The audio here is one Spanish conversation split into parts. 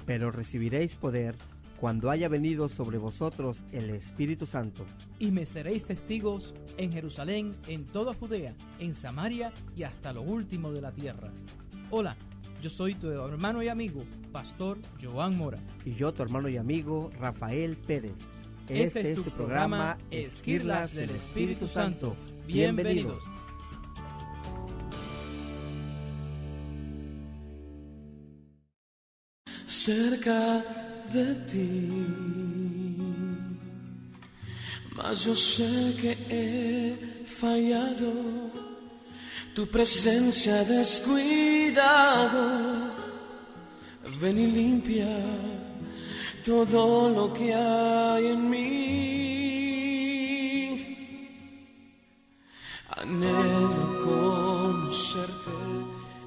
pero recibiréis poder cuando haya venido sobre vosotros el Espíritu Santo. Y me seréis testigos en Jerusalén, en toda Judea, en Samaria y hasta lo último de la tierra. Hola, yo soy tu hermano y amigo, Pastor Joan Mora. Y yo, tu hermano y amigo, Rafael Pérez. Este es tu programa Esquirlas del Espíritu Santo. Bienvenidos. Cerca de ti, mas yo sé que he fallado, tu presencia descuidado. Ven y limpia todo lo que hay en mí. Anhelo conocerte,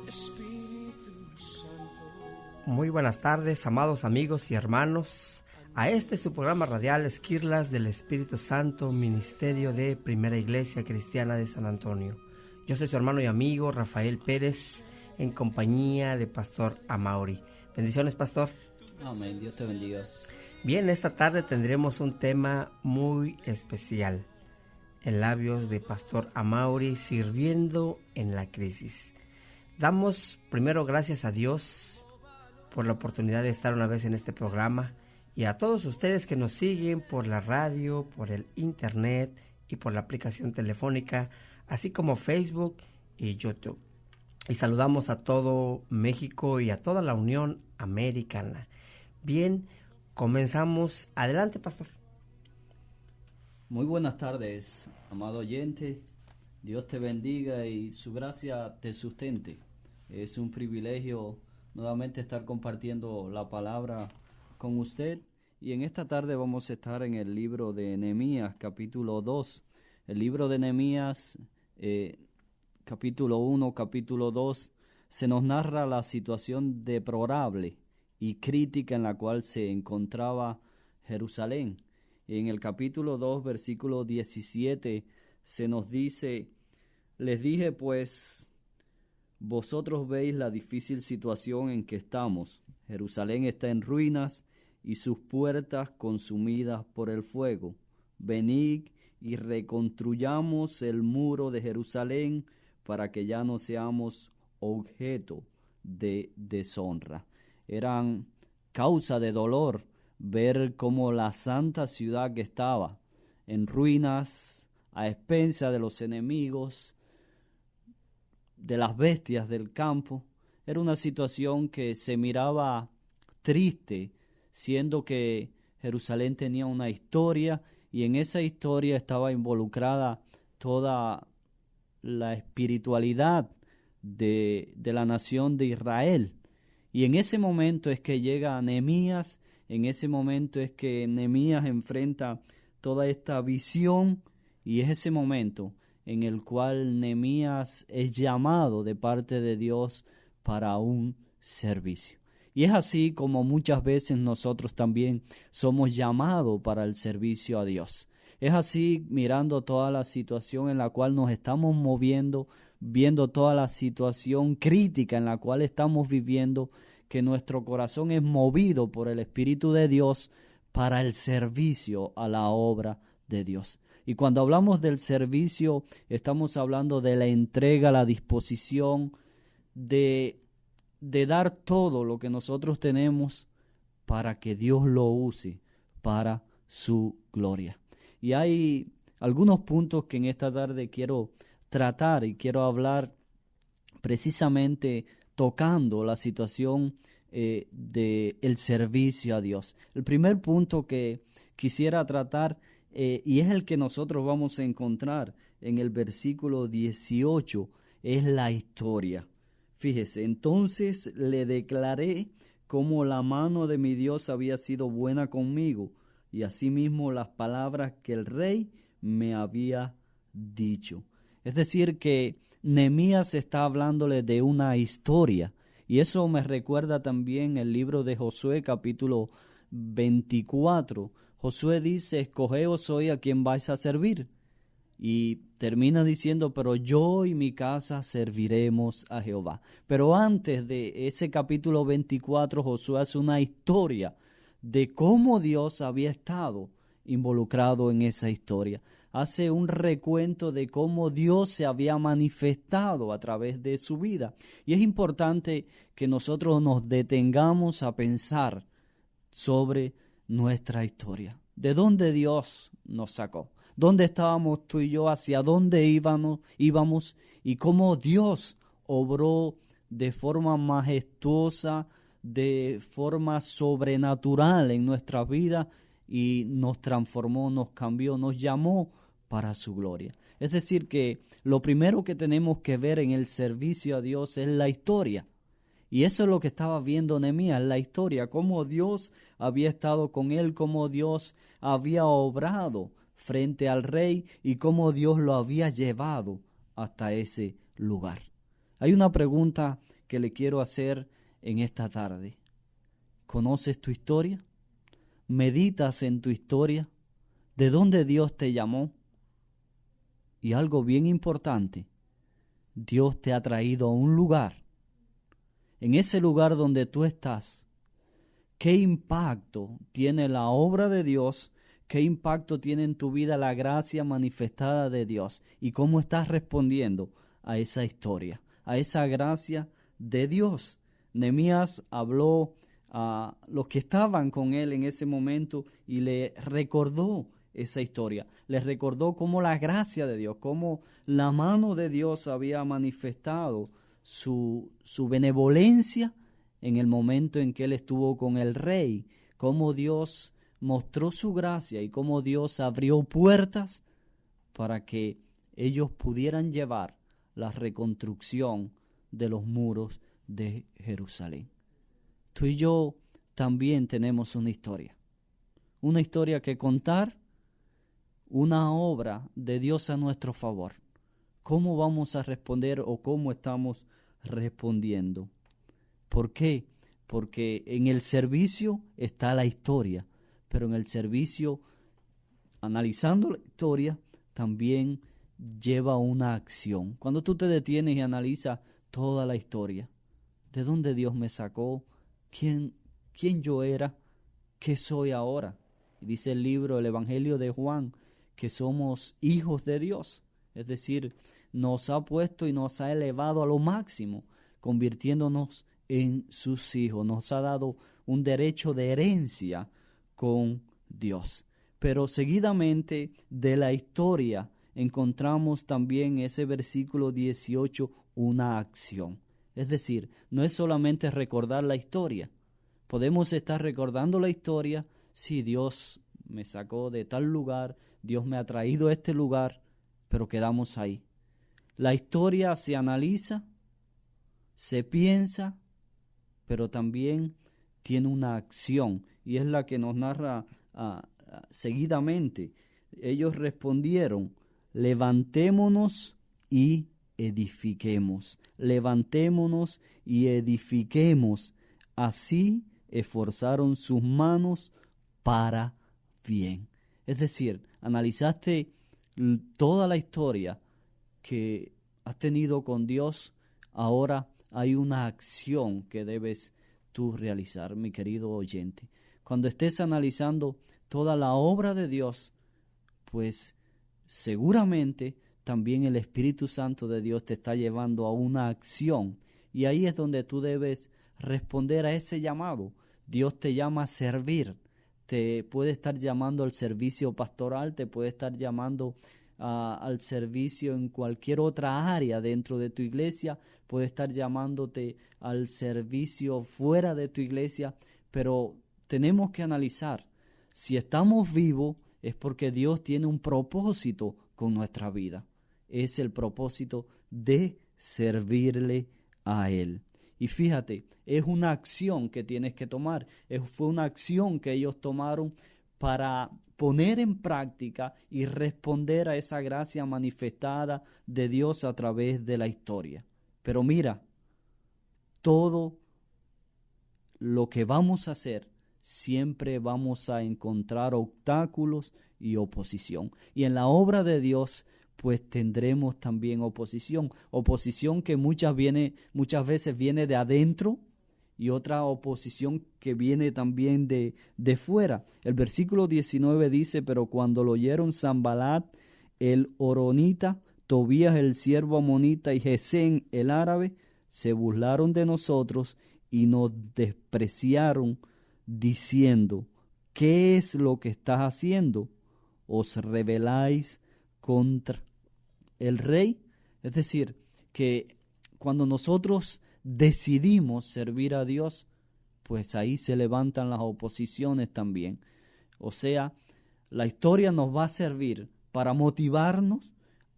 Espíritu Santo. Muy buenas tardes, amados amigos y hermanos. A este su programa radial Esquirlas del Espíritu Santo, Ministerio de Primera Iglesia Cristiana de San Antonio. Yo soy su hermano y amigo Rafael Pérez, en compañía de Pastor Amaury. Bendiciones, Pastor. Amén, Dios te bendiga. Bien, esta tarde tendremos un tema muy especial. En labios de Pastor Amaury, sirviendo en la crisis. Damos primero gracias a Dios por la oportunidad de estar una vez en este programa y a todos ustedes que nos siguen por la radio, por el internet y por la aplicación telefónica, así como Facebook y YouTube. Y saludamos a todo México y a toda la Unión Americana. Bien, comenzamos. Adelante, Pastor. Muy buenas tardes, amado oyente. Dios te bendiga y su gracia te sustente. Es un privilegio nuevamente estar compartiendo la palabra con usted. Y en esta tarde vamos a estar en el libro de Nehemías, capítulo 2. El libro de Nehemías, capítulo 1, capítulo 2, se nos narra la situación deplorable y crítica en la cual se encontraba Jerusalén. En el capítulo 2, versículo 17, se nos dice: les dije pues, vosotros veis la difícil situación en que estamos. Jerusalén está en ruinas y sus puertas consumidas por el fuego. Venid y reconstruyamos el muro de Jerusalén para que ya no seamos objeto de deshonra. Eran causa de dolor ver cómo la santa ciudad que estaba en ruinas, a expensas de los enemigos, de las bestias del campo, era una situación que se miraba triste, siendo que Jerusalén tenía una historia y en esa historia estaba involucrada toda la espiritualidad de la nación de Israel. Y en ese momento es que llega Nehemías, en ese momento es que Nehemías enfrenta toda esta visión y es ese momento en el cual Nehemías es llamado de parte de Dios para un servicio. Y es así como muchas veces nosotros también somos llamados para el servicio a Dios. Es así, mirando toda la situación en la cual nos estamos moviendo, viendo toda la situación crítica en la cual estamos viviendo, que nuestro corazón es movido por el Espíritu de Dios para el servicio a la obra de Dios. Y cuando hablamos del servicio, estamos hablando de la entrega, la disposición de dar todo lo que nosotros tenemos para que Dios lo use para su gloria. Y hay algunos puntos que en esta tarde quiero tratar y quiero hablar precisamente tocando la situación del servicio a Dios. El primer punto que quisiera tratar y es el que nosotros vamos a encontrar en el versículo 18, es la historia. Fíjese, entonces le declaré cómo la mano de mi Dios había sido buena conmigo y asimismo las palabras que el rey me había dicho. Es decir, que Nehemías está hablándole de una historia y eso me recuerda también el libro de Josué capítulo 24. Josué dice: escogeos hoy a quién vais a servir. Y termina diciendo, pero yo y mi casa serviremos a Jehová. Pero antes de ese capítulo 24, Josué hace una historia de cómo Dios había estado involucrado en esa historia. Hace un recuento de cómo Dios se había manifestado a través de su vida. Y es importante que nosotros nos detengamos a pensar sobre nuestra historia. ¿De dónde Dios nos sacó? ¿Dónde estábamos tú y yo? ¿Hacia dónde íbamos? Y cómo Dios obró de forma majestuosa, de forma sobrenatural en nuestra vida y nos transformó, nos cambió, nos llamó para su gloria. Es decir, que lo primero que tenemos que ver en el servicio a Dios es la historia. Y eso es lo que estaba viendo Nehemías, la historia, cómo Dios había estado con él, cómo Dios había obrado frente al rey y cómo Dios lo había llevado hasta ese lugar. Hay una pregunta que le quiero hacer en esta tarde. ¿Conoces tu historia? ¿Meditas en tu historia? ¿De dónde Dios te llamó? Y algo bien importante, Dios te ha traído a un lugar. En ese lugar donde tú estás, ¿qué impacto tiene la obra de Dios? ¿Qué impacto tiene en tu vida la gracia manifestada de Dios? ¿Y cómo estás respondiendo a esa historia, a esa gracia de Dios? Nehemías habló a los que estaban con él en ese momento y le recordó esa historia. Les recordó cómo la gracia de Dios, cómo la mano de Dios había manifestado su benevolencia en el momento en que él estuvo con el rey, cómo Dios mostró su gracia y cómo Dios abrió puertas para que ellos pudieran llevar la reconstrucción de los muros de Jerusalén. Tú y yo también tenemos una historia que contar, una obra de Dios a nuestro favor. ¿Cómo vamos a responder o cómo estamos respondiendo? ¿Por qué? Porque en el servicio está la historia, pero en el servicio, analizando la historia, también lleva una acción. Cuando tú te detienes y analizas toda la historia, ¿de dónde Dios me sacó? ¿Quién yo era? ¿Qué soy ahora? Y dice el libro, el Evangelio de Juan, que somos hijos de Dios. Es decir, nos ha puesto y nos ha elevado a lo máximo, convirtiéndonos en sus hijos. Nos ha dado un derecho de herencia con Dios. Pero seguidamente de la historia encontramos también ese versículo 18, una acción. Es decir, no es solamente recordar la historia. Podemos estar recordando la historia, sí, Dios me sacó de tal lugar, Dios me ha traído a este lugar, pero quedamos ahí. La historia se analiza, se piensa, pero también tiene una acción, y es la que nos narra seguidamente. Ellos respondieron, levantémonos y edifiquemos. Levantémonos y edifiquemos. Así esforzaron sus manos para bien. Es decir, analizaste toda la historia que has tenido con Dios. Ahora hay una acción que debes tú realizar, mi querido oyente. Cuando estés analizando toda la obra de Dios, pues seguramente también el Espíritu Santo de Dios te está llevando a una acción. Y ahí es donde tú debes responder a ese llamado. Dios te llama a servir. Te puede estar llamando al servicio pastoral, te puede estar llamando al servicio en cualquier otra área dentro de tu iglesia, puede estar llamándote al servicio fuera de tu iglesia, pero tenemos que analizar, si estamos vivos es porque Dios tiene un propósito con nuestra vida, es el propósito de servirle a Él. Y fíjate, es una acción que tienes que tomar, fue una acción que ellos tomaron para poner en práctica y responder a esa gracia manifestada de Dios a través de la historia. Pero mira, todo lo que vamos a hacer, siempre vamos a encontrar obstáculos y oposición. Y en la obra de Dios, pues tendremos también oposición. Oposición que muchas veces viene de adentro y otra oposición que viene también de fuera. El versículo 19 dice: pero cuando lo oyeron Sanbalat el horonita, Tobías el siervo amonita y Gesén el árabe, se burlaron de nosotros y nos despreciaron, diciendo: ¿qué es lo que estás haciendo? ¿Os rebeláis contra el rey? Es decir, que cuando nosotros decidimos servir a Dios, pues ahí se levantan las oposiciones también. O sea, la historia nos va a servir para motivarnos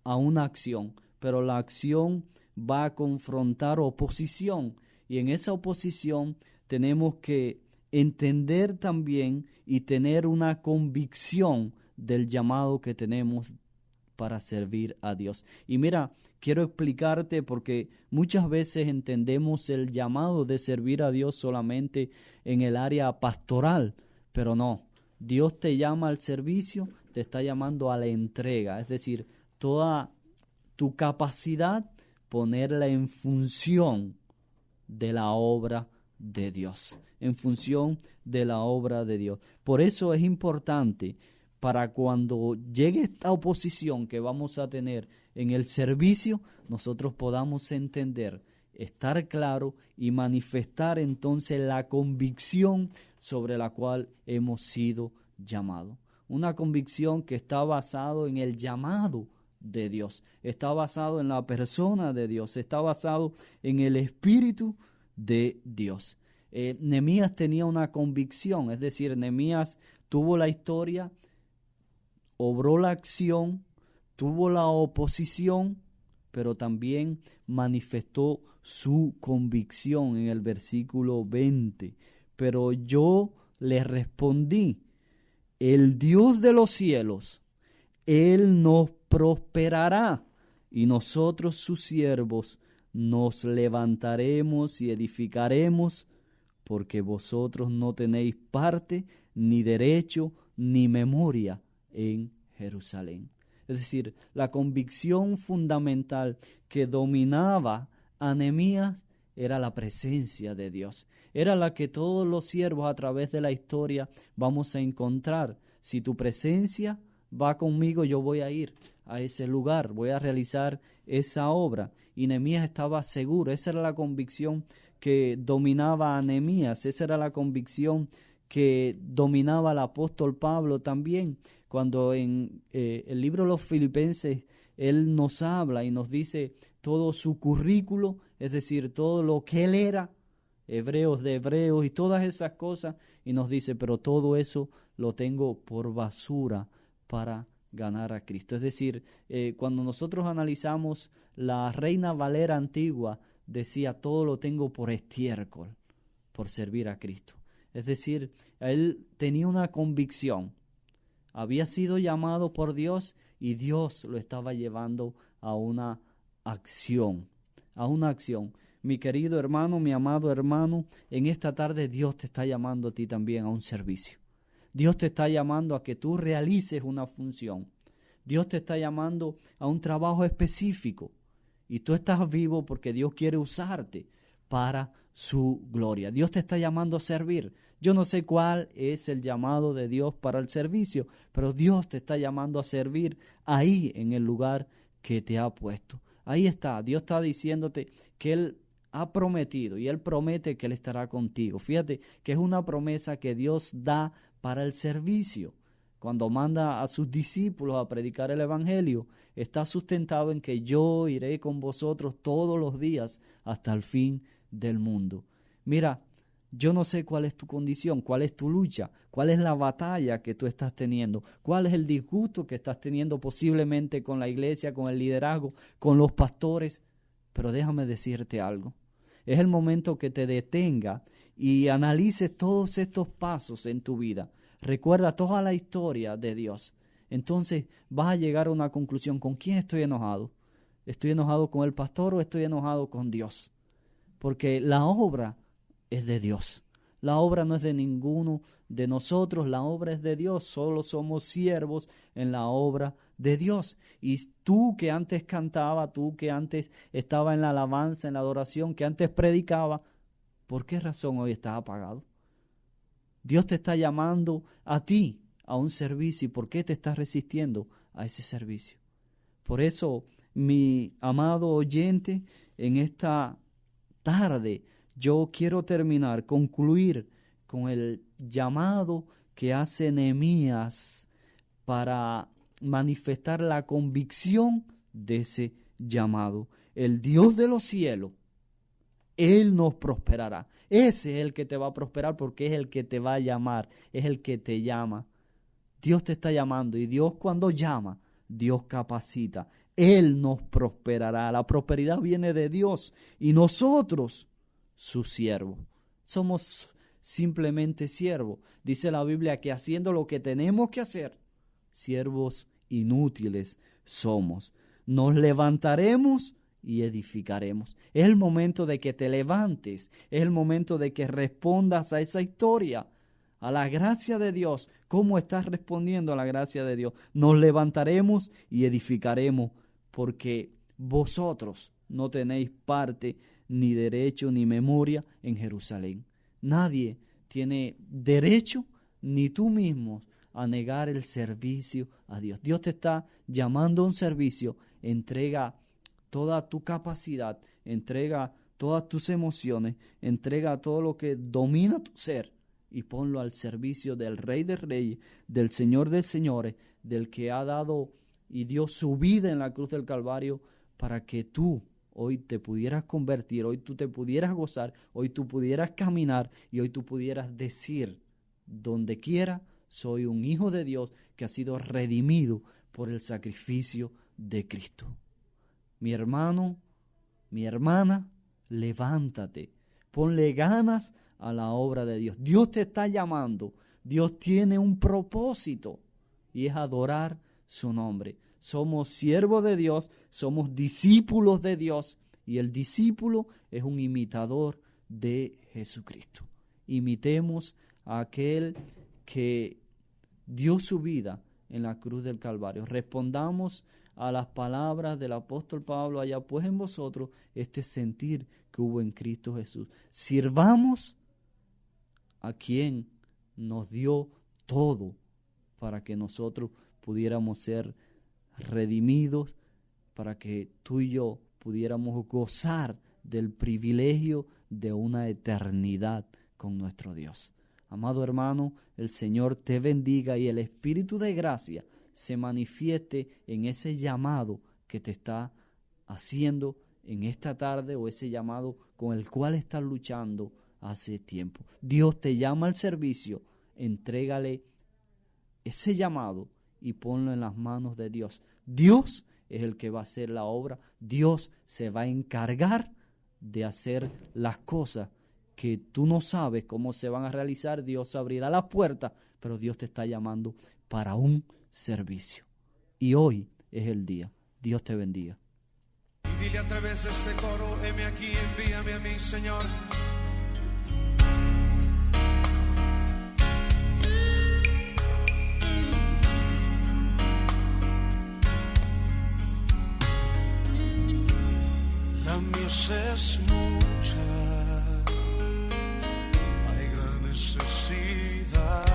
a una acción, pero la acción va a confrontar oposición, y en esa oposición tenemos que entender también y tener una convicción del llamado que tenemos para servir a Dios. Y mira, quiero explicarte, porque muchas veces entendemos el llamado de servir a Dios solamente en el área pastoral, pero no. Dios te llama al servicio, te está llamando a la entrega, es decir, toda tu capacidad, ponerla en función de la obra de Dios, en función de la obra de Dios. Por eso es importante, para cuando llegue esta oposición que vamos a tener en el servicio, nosotros podamos entender, estar claro y manifestar entonces la convicción sobre la cual hemos sido llamados. Una convicción que está basado en el llamado de Dios, está basado en la persona de Dios, está basado en el Espíritu de Dios. Nehemías tenía una convicción, es decir, Nehemías tuvo la historia, obró la acción, tuvo la oposición, pero también manifestó su convicción en el versículo 20. Pero yo le respondí: el Dios de los cielos, Él nos prosperará, y nosotros sus siervos nos levantaremos y edificaremos, porque vosotros no tenéis parte, ni derecho, ni memoria en Jerusalén. Es decir, la convicción fundamental que dominaba a Nehemías era la presencia de Dios. Era la que todos los siervos a través de la historia vamos a encontrar. Si tu presencia va conmigo, yo voy a ir a ese lugar, voy a realizar esa obra. Y Nehemías estaba seguro, esa era la convicción que dominaba a Nehemías, esa era la convicción que dominaba al apóstol Pablo también. Cuando en el libro de los Filipenses él nos habla y nos dice todo su currículo, es decir, todo lo que él era, hebreos de hebreos y todas esas cosas, y nos dice, pero todo eso lo tengo por basura para ganar a Cristo. Es decir, cuando nosotros analizamos la Reina Valera antigua, decía, todo lo tengo por estiércol, por servir a Cristo. Es decir, él tenía una convicción, había sido llamado por Dios y Dios lo estaba llevando a una acción, Mi querido hermano, mi amado hermano, en esta tarde Dios te está llamando a ti también a un servicio. Dios te está llamando a que tú realices una función. Dios te está llamando a un trabajo específico. Y tú estás vivo porque Dios quiere usarte para su gloria. Dios te está llamando a servir. Yo no sé cuál es el llamado de Dios para el servicio, pero Dios te está llamando a servir ahí en el lugar que te ha puesto. Ahí está, Dios está diciéndote que Él ha prometido y Él promete que Él estará contigo. Fíjate que es una promesa que Dios da para el servicio. Cuando manda a sus discípulos a predicar el evangelio, está sustentado en que yo iré con vosotros todos los días hasta el fin del mundo. Mira, yo no sé cuál es tu condición, cuál es tu lucha, cuál es la batalla que tú estás teniendo, cuál es el disgusto que estás teniendo posiblemente con la iglesia, con el liderazgo, con los pastores. Pero déjame decirte algo. Es el momento que te detenga y analices todos estos pasos en tu vida. Recuerda toda la historia de Dios. Entonces vas a llegar a una conclusión. ¿Con quién estoy enojado? ¿Estoy enojado con el pastor o estoy enojado con Dios? Porque la obra es de Dios. La obra no es de ninguno de nosotros, la obra es de Dios. Solo somos siervos en la obra de Dios. Y tú que antes cantaba, tú que antes estaba en la alabanza, en la adoración, que antes predicaba, ¿por qué razón hoy estás apagado? Dios te está llamando a ti a un servicio. ¿Y por qué te estás resistiendo a ese servicio? Por eso, mi amado oyente, en esta tarde yo quiero concluir con el llamado que hace Nehemías para manifestar la convicción de ese llamado. El Dios de los cielos, Él nos prosperará. Ese es el que te va a prosperar porque es el que te va a llamar, es el que te llama. Dios te está llamando y Dios cuando llama, Dios capacita. Él nos prosperará. La prosperidad viene de Dios y nosotros, sus siervos. Somos simplemente siervos. Dice la Biblia que haciendo lo que tenemos que hacer, siervos inútiles somos. Nos levantaremos y edificaremos. Es el momento de que te levantes, es el momento de que respondas a esa historia, a la gracia de Dios. ¿Cómo estás respondiendo a la gracia de Dios? Nos levantaremos y edificaremos, porque vosotros no tenéis parte, ni derecho, ni memoria en Jerusalén. Nadie tiene derecho, ni tú mismo, a negar el servicio a Dios. Dios te está llamando a un servicio. Entrega toda tu capacidad, entrega todas tus emociones, entrega todo lo que domina tu ser y ponlo al servicio del Rey de Reyes, del Señor de Señores, del que ha dado y dio su vida en la cruz del Calvario para que tú hoy te pudieras convertir, hoy tú te pudieras gozar, hoy tú pudieras caminar y hoy tú pudieras decir donde quiera: soy un hijo de Dios que ha sido redimido por el sacrificio de Cristo. Mi hermano, mi hermana, levántate, ponle ganas a la obra de Dios. Dios te está llamando, Dios tiene un propósito y es adorar su nombre. Somos siervos de Dios, somos discípulos de Dios y el discípulo es un imitador de Jesucristo. Imitemos a aquel que dio su vida en la cruz del Calvario. Respondamos a las palabras del apóstol Pablo: haya pues en vosotros este sentir que hubo en Cristo Jesús. Sirvamos a quien nos dio todo para que nosotros pudiéramos ser redimidos, para que tú y yo pudiéramos gozar del privilegio de una eternidad con nuestro Dios. Amado hermano, el Señor te bendiga y el Espíritu de gracia se manifieste en ese llamado que te está haciendo en esta tarde, o ese llamado con el cual estás luchando hace tiempo. Dios te llama al servicio, entrégale ese llamado y ponlo en las manos de Dios. Dios es el que va a hacer la obra. Dios se va a encargar de hacer las cosas que tú no sabes cómo se van a realizar. Dios abrirá las puertas, pero Dios te está llamando para un servicio. Y hoy es el día. Dios te bendiga. Y dile a través de este coro: heme aquí, envíame a mí, Señor. La mies es mucha, hay gran necesidad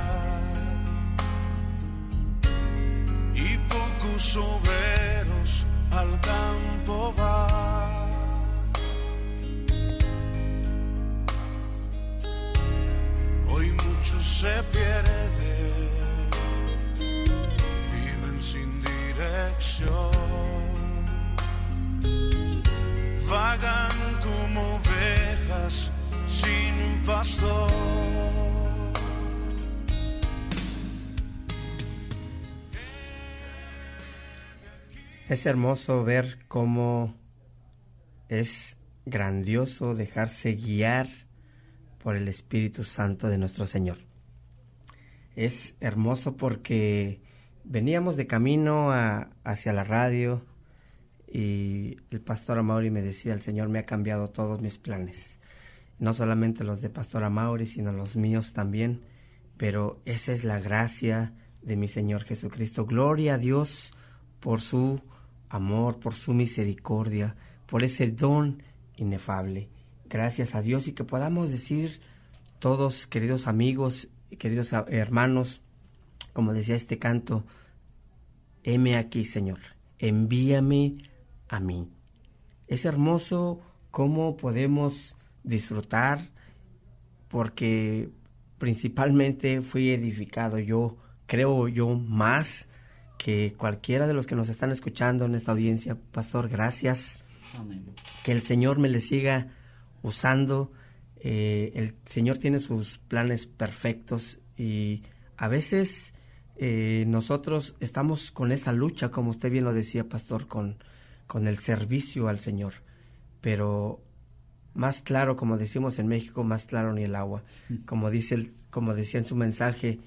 y pocos obreros al campo van. Hoy muchos se pierden, viven sin dirección, vagan como ovejas sin pastor. Es hermoso ver cómo es grandioso dejarse guiar por el Espíritu Santo de nuestro Señor. Es hermoso porque veníamos de camino hacia la radio y el pastor Amaury me decía: el Señor me ha cambiado todos mis planes. no solamente los de Pastor Amaury, sino los míos también, pero esa es la gracia de mi Señor Jesucristo. Gloria a Dios por su amor, por su misericordia, por ese don inefable. Gracias a Dios, y que podamos decir todos, queridos amigos, queridos hermanos, como decía este canto: heme aquí, Señor, envíame a mí. Es hermoso cómo podemos disfrutar, porque principalmente fui edificado yo, creo yo, más que cualquiera de los que nos están escuchando en esta audiencia. Pastor, gracias. Amén. Que el Señor me le siga usando. El Señor tiene sus planes perfectos, y a veces nosotros estamos con esa lucha, como usted bien lo decía, Pastor, con el servicio al Señor. Pero más claro, como decimos en México, más claro ni el agua. Como decía en su mensaje,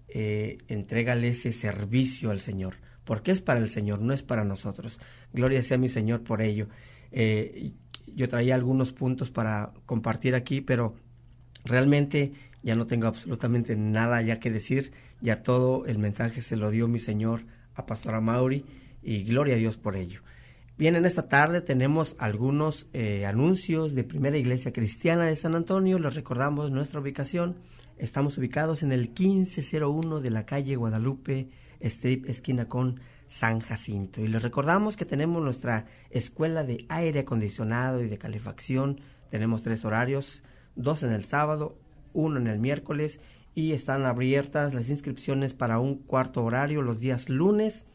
entrégale ese servicio al Señor, porque es para el Señor, no es para nosotros. Gloria sea a mi Señor por ello. Yo traía algunos puntos para compartir aquí, pero realmente ya no tengo absolutamente nada ya que decir. Ya todo el mensaje se lo dio mi Señor a Pastor Amaury, y gloria a Dios por ello. Bien, en esta tarde tenemos algunos anuncios de Primera Iglesia Cristiana de San Antonio. Les recordamos nuestra ubicación. Estamos ubicados en el 1501 de la calle Guadalupe Strip, esquina con San Jacinto. Y les recordamos que tenemos nuestra escuela de aire acondicionado y de calefacción. Tenemos 3 horarios, 2 en el sábado, 1 en el miércoles, y están abiertas las inscripciones para un cuarto horario los días lunes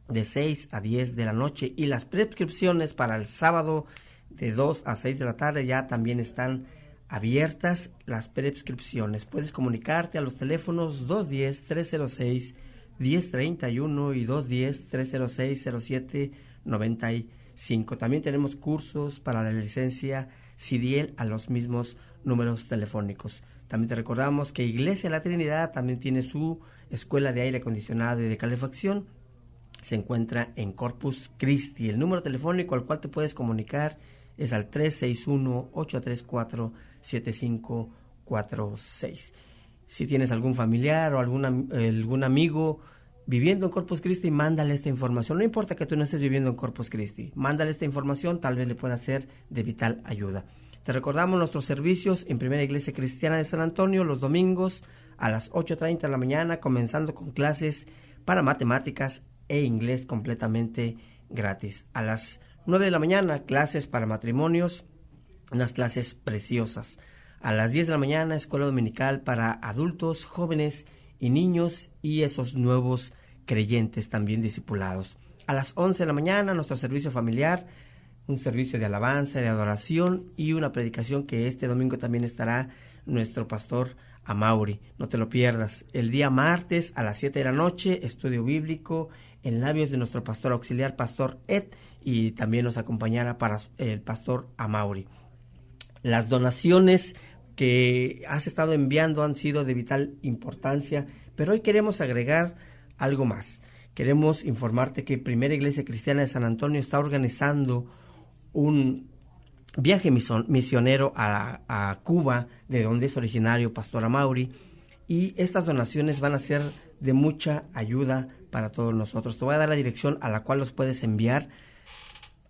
de 6 a 10 de la noche, y las prescripciones para el sábado de 2 a 6 de la tarde ya también están abiertas las prescripciones. Puedes comunicarte a los teléfonos 210-306-1031 y 210-306-0795. También tenemos cursos para la licencia CDL a los mismos números telefónicos. También te recordamos que Iglesia La Trinidad también tiene su escuela de aire acondicionado y de calefacción. Se encuentra en Corpus Christi. El número telefónico al cual te puedes comunicar es al 361-834-7546. Si tienes algún familiar o algún amigo viviendo en Corpus Christi, mándale esta información. No importa que tú no estés viviendo en Corpus Christi, mándale esta información, tal vez le pueda ser de vital ayuda. Te recordamos nuestros servicios en Primera Iglesia Cristiana de San Antonio los domingos a las 8:30 de la mañana, comenzando con clases para matemáticas e inglés completamente gratis. A las 9 de la mañana, clases para matrimonios, unas clases preciosas. A las 10 de la mañana, escuela dominical para adultos, jóvenes y niños, y esos nuevos creyentes también discipulados. A las 11 de la mañana, nuestro servicio familiar, un servicio de alabanza, de adoración, y una predicación que este domingo también estará nuestro pastor Amaury. No te lo pierdas. El día martes a las 7 de la noche, estudio bíblico en labios de nuestro pastor auxiliar, Pastor Ed, y también nos acompañará para el pastor Amaury. Las donaciones que has estado enviando han sido de vital importancia, pero hoy queremos agregar algo más. Queremos informarte que Primera Iglesia Cristiana de San Antonio está organizando un viaje misionero a Cuba, de donde es originario Pastor Amaury, y estas donaciones van a ser de mucha ayuda para todos nosotros. Te voy a dar la dirección a la cual los puedes enviar.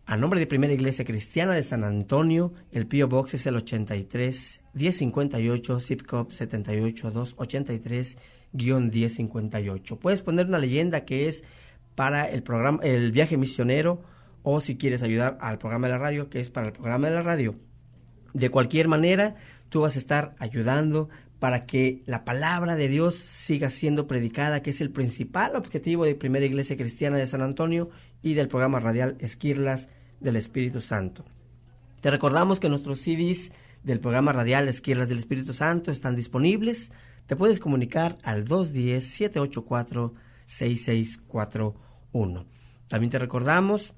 A nombre de Primera Iglesia Cristiana de San Antonio, el P.O. Box es el 83-1058, zip code 78283-1058. Puedes poner una leyenda que es para el programa, el viaje misionero, o si quieres ayudar al programa de la radio, que es para el programa de la radio. De cualquier manera, tú vas a estar ayudando para que la palabra de Dios siga siendo predicada, que es el principal objetivo de Primera Iglesia Cristiana de San Antonio y del programa radial Esquirlas del Espíritu Santo. Te recordamos que nuestros CDs del programa radial Esquirlas del Espíritu Santo están disponibles. Te puedes comunicar al 210-784-6641. También te recordamos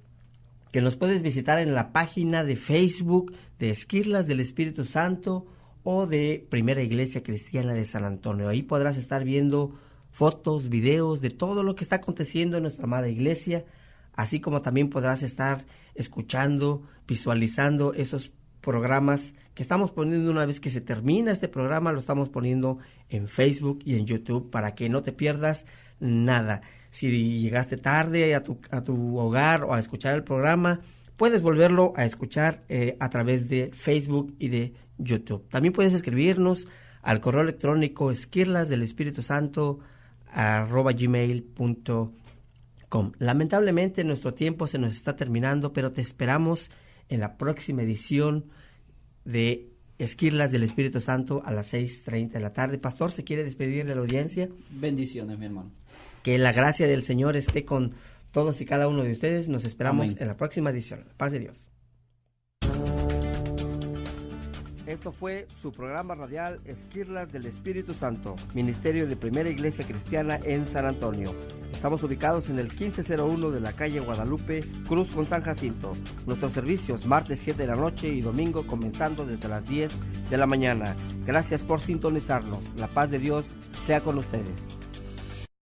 que nos puedes visitar en la página de Facebook de Esquirlas del Espíritu Santo o de Primera Iglesia Cristiana de San Antonio. Ahí podrás estar viendo fotos, videos de todo lo que está aconteciendo en nuestra amada iglesia, así como también podrás estar escuchando, visualizando esos programas que estamos poniendo una vez que se termina este programa, lo estamos poniendo en Facebook y en YouTube para que no te pierdas nada. Si llegaste tarde a tu hogar o a escuchar el programa, puedes volverlo a escuchar a través de Facebook y de YouTube. También puedes escribirnos al correo electrónico esquirlasdelespiritusanto@gmail.com. Lamentablemente nuestro tiempo se nos está terminando, pero te esperamos en la próxima edición de Esquirlas del Espíritu Santo a las 6:30 de la tarde. Pastor, ¿se quiere despedir de la audiencia? Bendiciones, mi hermano. Que la gracia del Señor esté con todos y cada uno de ustedes. Nos esperamos en la próxima edición. Paz de Dios. Esto fue su programa radial Esquirlas del Espíritu Santo, Ministerio de Primera Iglesia Cristiana en San Antonio. Estamos ubicados en el 1501 de la calle Guadalupe, Cruz con San Jacinto. Nuestros servicios martes 7 de la noche y domingo comenzando desde las 10 de la mañana. Gracias por sintonizarnos. La paz de Dios sea con ustedes.